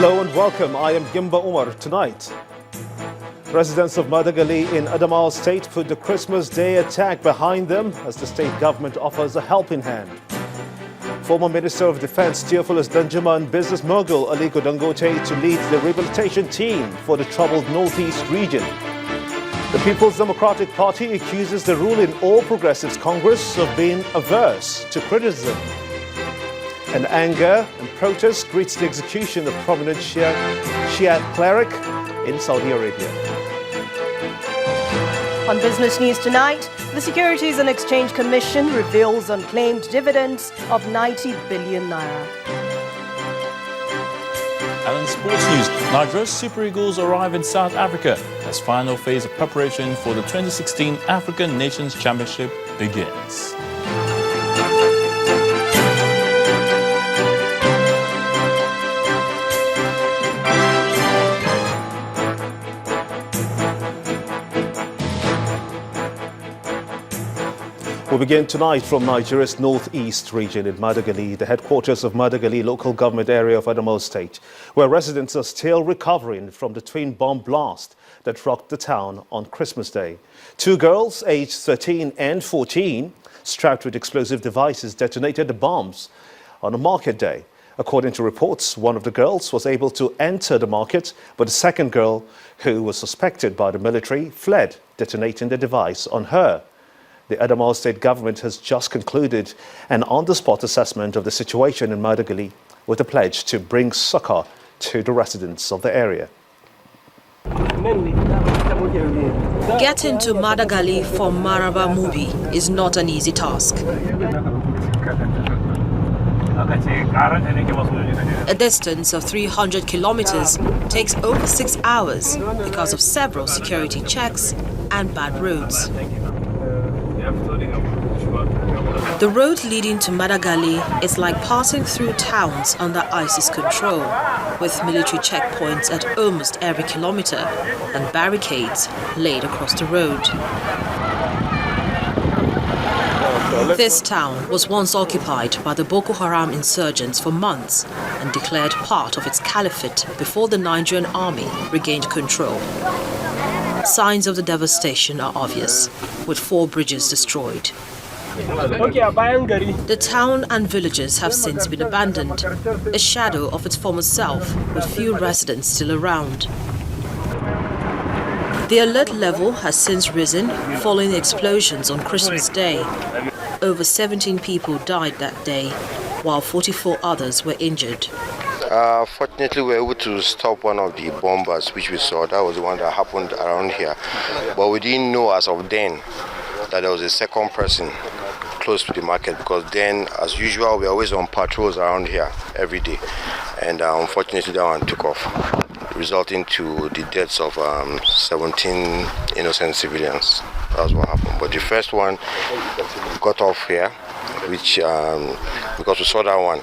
Hello and welcome. I am Gimba Umar. Tonight, residents of Madagali in Adamawa State put the Christmas Day attack behind them as the state government offers a helping hand. Former Minister of Defence Theophilus Danjuma and business mogul Aliko Dangote to lead the rehabilitation team for the troubled Northeast region. The People's Democratic Party accuses the ruling All Progressives Congress of being averse to criticism. And anger and protest greets the execution of prominent Shia cleric in Saudi Arabia. On Business News tonight, the Securities and Exchange Commission reveals unclaimed dividends of 90 billion naira. And in sports news, Nigeria's Super Eagles arrive in South Africa as final phase of preparation for the 2016 African Nations Championship begins. We begin tonight from Nigeria's northeast region in Madagali, the headquarters of Madagali local government area of Adamawa State, where residents are still recovering from the twin bomb blast that rocked the town on Christmas Day. Two girls, aged 13 and 14, strapped with explosive devices, detonated the bombs on a market day. According to reports, one of the girls was able to enter the market, but the second girl, who was suspected by the military, fled, detonating the device on her. The Adamawa State government has just concluded an on-the-spot assessment of the situation in Madagali with a pledge to bring succor to the residents of the area. Getting to Madagali from Maraba Mubi is not an easy task. A distance of 300 kilometers takes over 6 hours because of several security checks and bad roads. The road leading to Madagali is like passing through towns under ISIS control, with military checkpoints at almost every kilometer and barricades laid across the road. This town was once occupied by the Boko Haram insurgents for months and declared part of its caliphate before the Nigerian army regained control. Signs of the devastation are obvious, with 4 bridges destroyed. The town and villages have since been abandoned, a shadow of its former self, with few residents still around. The alert level has since risen following the explosions on Christmas Day. Over 17 people died that day, while 44 others were injured. Fortunately, we were able to stop one of the bombers, which we saw. That was the one that happened around here. But we didn't know as of then that there was a second person close to the market, because then, as usual, we're always on patrols around here every day. And unfortunately, that one took off, resulting to the deaths of 17 innocent civilians. That's what happened. But the first one got off here, which, because we saw that one,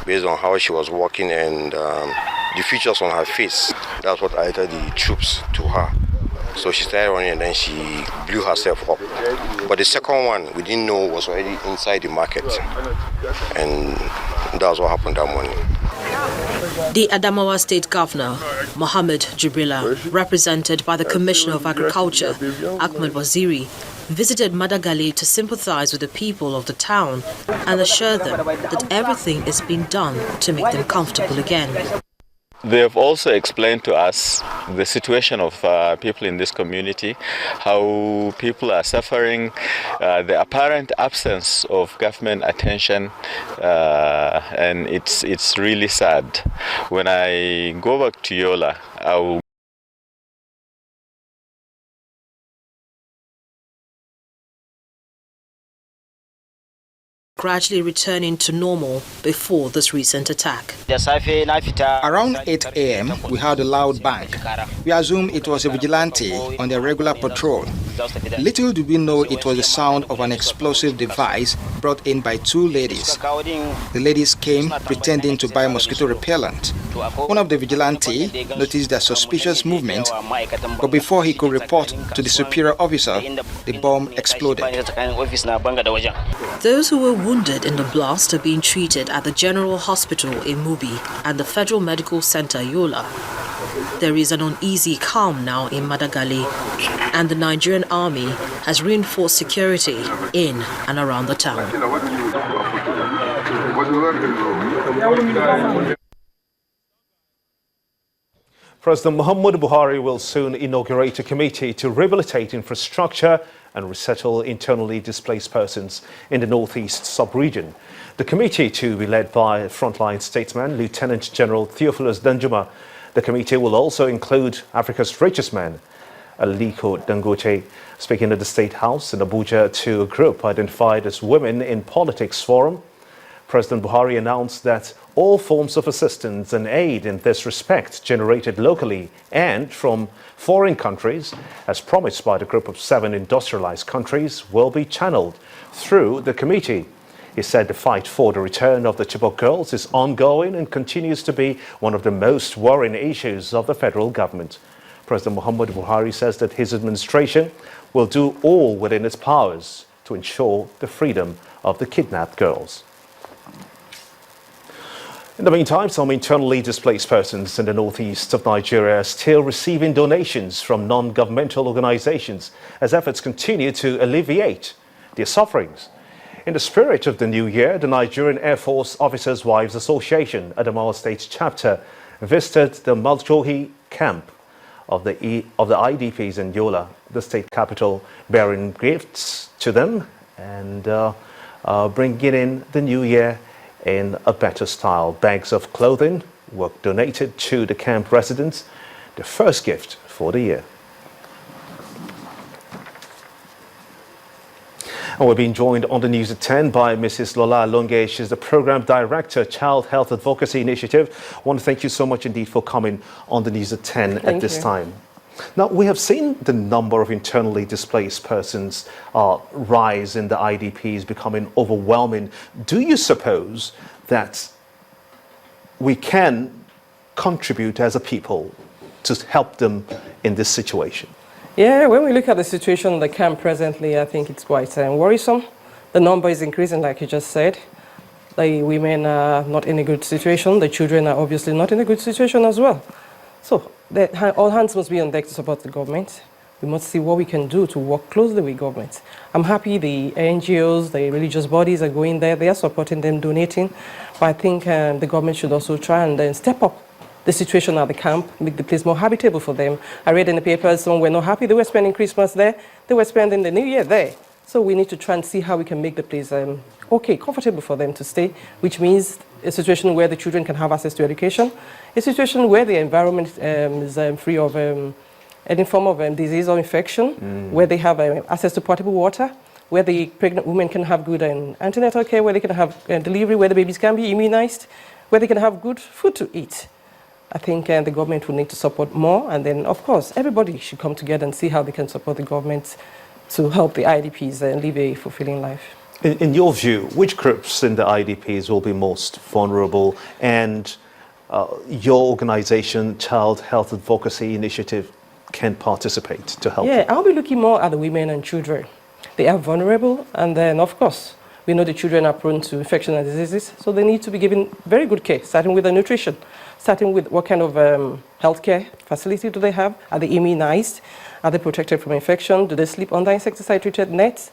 based on how she was walking and the features on her face, that's what alerted the troops to her. So she started running and then she blew herself up. But the second one, we didn't know was already inside the market. And that's what happened that morning. The Adamawa State Governor, Mohammed Jibrila, represented by the Commissioner of Agriculture, Ahmed Waziri, visited Madagali to sympathize with the people of the town and assure them that everything is being done to make them comfortable again. They have also explained to us the situation of people in this community, how people are suffering, the apparent absence of government attention, and it's really sad. When I go back to Yola, I will gradually returning to normal before this recent attack. Around 8 a.m., we heard a loud bang. We assumed it was a vigilante on their regular patrol. Little did we know it was the sound of an explosive device brought in by 2 ladies. The ladies came pretending to buy mosquito repellent. One of the vigilantes noticed a suspicious movement, but before he could report to the superior officer, the bomb exploded. Those who were wounded in the blast are being treated at the General Hospital in Mubi and the Federal Medical Center Yola. There is an uneasy calm now in Madagali, and the Nigerian army has reinforced security in and around the town. President Muhammadu Buhari will soon inaugurate a committee to rehabilitate infrastructure and resettle internally displaced persons in the northeast sub-region. The committee, to be led by frontline statesman Lieutenant General Theophilus Danjuma. The committee will also include Africa's richest man, Aliko Dangote, speaking at the State House in Abuja to a group identified as Women in Politics Forum. President Buhari announced that all forms of assistance and aid in this respect generated locally and from foreign countries, as promised by the group of 7 industrialized countries, will be channeled through the committee. He said the fight for the return of the Chibok girls is ongoing and continues to be one of the most worrying issues of the federal government. President Muhammadu Buhari says that his administration will do all within its powers to ensure the freedom of the kidnapped girls. In the meantime, some internally displaced persons in the northeast of Nigeria are still receiving donations from non-governmental organizations as efforts continue to alleviate their sufferings. In the spirit of the new year, the Nigerian Air Force Officers' Wives Association, Adamawa State Chapter, visited the Malchohi camp of the IDPs in Yola, the state capital, bearing gifts to them and bringing in the new year in a better style. Bags of clothing were donated to the camp residents, the first gift for the year. And we're being joined on the news at 10 by Mrs. Lola Longe. She's the Program Director, Child Health Advocacy Initiative. I want to thank you so much indeed for coming on the news at 10 at this time. Now, we have seen the number of internally displaced persons rise in the IDPs, becoming overwhelming. Do you suppose that we can contribute as a people to help them in this situation? Yeah, when we look at the situation in the camp presently, I think it's quite worrisome. The number is increasing, like you just said. The women are not in a good situation. The children are obviously not in a good situation as well. So all hands must be on deck to support the government. We must see what we can do to work closely with government. I'm happy the NGOs, the religious bodies are going there. They are supporting them, donating. But I think the government should also try and then step up the situation at the camp, make the place more habitable for them. I read in the papers some were not happy. They were spending Christmas there. They were spending the New Year there. So we need to try and see how we can make the place comfortable for them to stay, which means a situation where the children can have access to education, a situation where the environment is free of any form of disease or infection, where they have access to potable water, where the pregnant women can have good antenatal care, where they can have delivery, where the babies can be immunized, where they can have good food to eat. I think the government will need to support more, and then, of course, everybody should come together and see how they can support the government to help the IDPs live a fulfilling life. In your view, which groups in the IDPs will be most vulnerable, and your organization, Child Health Advocacy Initiative, can participate to help? Yeah, I'll be looking more at the women and children. They are vulnerable, and then, of course, we know the children are prone to infection and diseases, so they need to be given very good care, starting with the nutrition, starting with what kind of healthcare facility do they have? Are they immunized? Are they protected from infection? Do they sleep under insecticide-treated nets?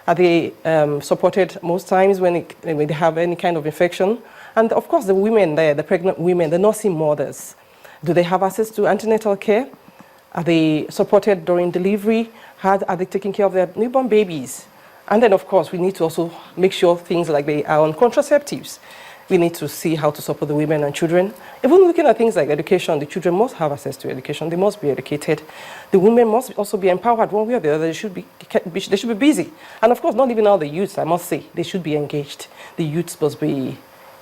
Are they supported most times when they have any kind of infection? And of course, the women there, the pregnant women, the nursing mothers, do they have access to antenatal care? Are they supported during delivery? Are they taking care of their newborn babies? And then, of course, we need to also make sure things like they are on contraceptives. We need to see how to support the women and children. Even looking at things like education, the children must have access to education. They must be educated. The women must also be empowered one way or the other. They should be busy. And of course, not even all the youths, I must say, they should be engaged. The youths must be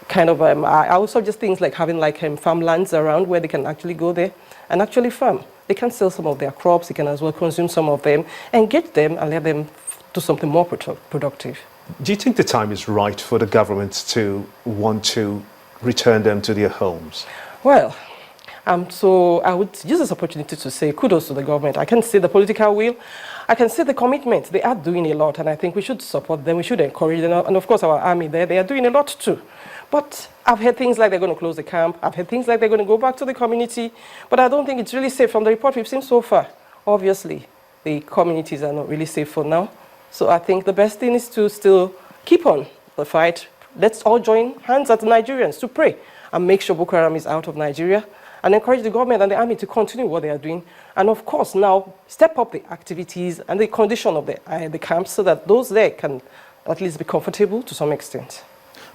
kind of, I also suggest things like having farmlands around where they can actually go there and actually farm. They can sell some of their crops. They can as well consume some of them, engage them and let them do something more productive. Do you think the time is right for the government to want to return them to their homes? Well, so I would use this opportunity to say kudos to the government. I can see the political will. I can see the commitment. They are doing a lot, and I think we should support them. We should encourage them. And of course, our army there, they are doing a lot too. But I've heard things like they're going to close the camp. I've heard things like they're going to go back to the community. But I don't think it's really safe from the report we've seen so far. Obviously, the communities are not really safe for now. So I think the best thing is to still keep on the fight. Let's all join hands as Nigerians to pray and make sure Boko Haram is out of Nigeria, and encourage the government and the army to continue what they are doing. And of course, now step up the activities and the condition of the camps so that those there can at least be comfortable to some extent.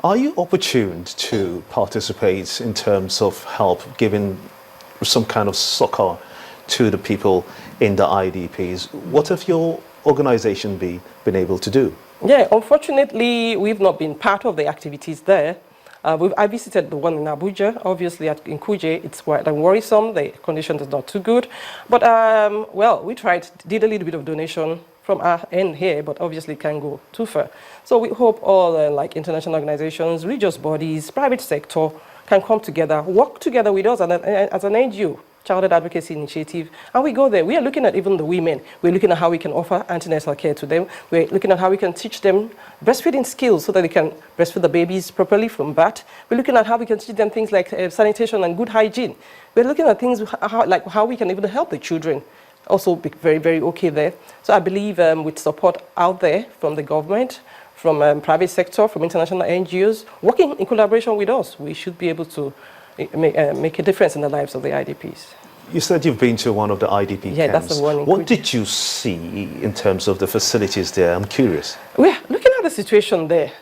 Are you opportuned to participate in terms of help, giving some kind of succor to the people in the IDPs? What have your organization been able to do? Yeah, unfortunately, we've not been part of the activities there. I visited the one in Abuja. Obviously, in Kuje, it's quite worrisome. The condition is not too good. But, well, we did a little bit of donation from our end here, but obviously can't go too far. So we hope all like international organizations, religious bodies, private sector can come together, work together with us as an NGO, Childhood Advocacy Initiative, and we go there. We are looking at even the women. We're looking at how we can offer antenatal care to them. We're looking at how we can teach them breastfeeding skills so that they can breastfeed the babies properly from birth. We're looking at how we can teach them things like sanitation and good hygiene. We're looking at things like how we can even help the children. Also be very, very okay there. So I believe with support out there from the government, from private sector, from international NGOs, working in collaboration with us, we should be able to make a difference in the lives of the IDPs. You said you've been to one of the IDP camps. Yeah, that's the one in What Kuji. did you see in terms of the facilities there? I'm curious. We're looking at the situation there.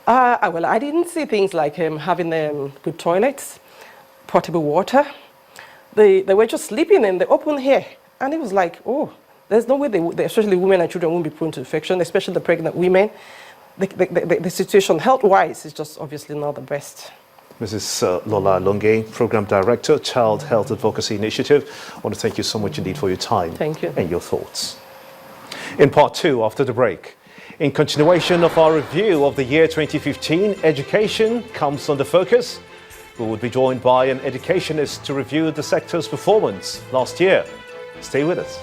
Well, I didn't see things like having good toilets, potable water. They were just sleeping in the open air. And it was like, oh, there's no way especially women and children won't be prone to infection, especially the pregnant women. The situation health-wise is just obviously not the best. Mrs. Lola Longe, Program Director, Child Health Advocacy Initiative. I want to thank you so much indeed for your time. Thank you. And your thoughts. In part two, after the break, in continuation of our review of the year 2015, education comes under focus. We will be joined by an educationist to review the sector's performance last year. Stay with us.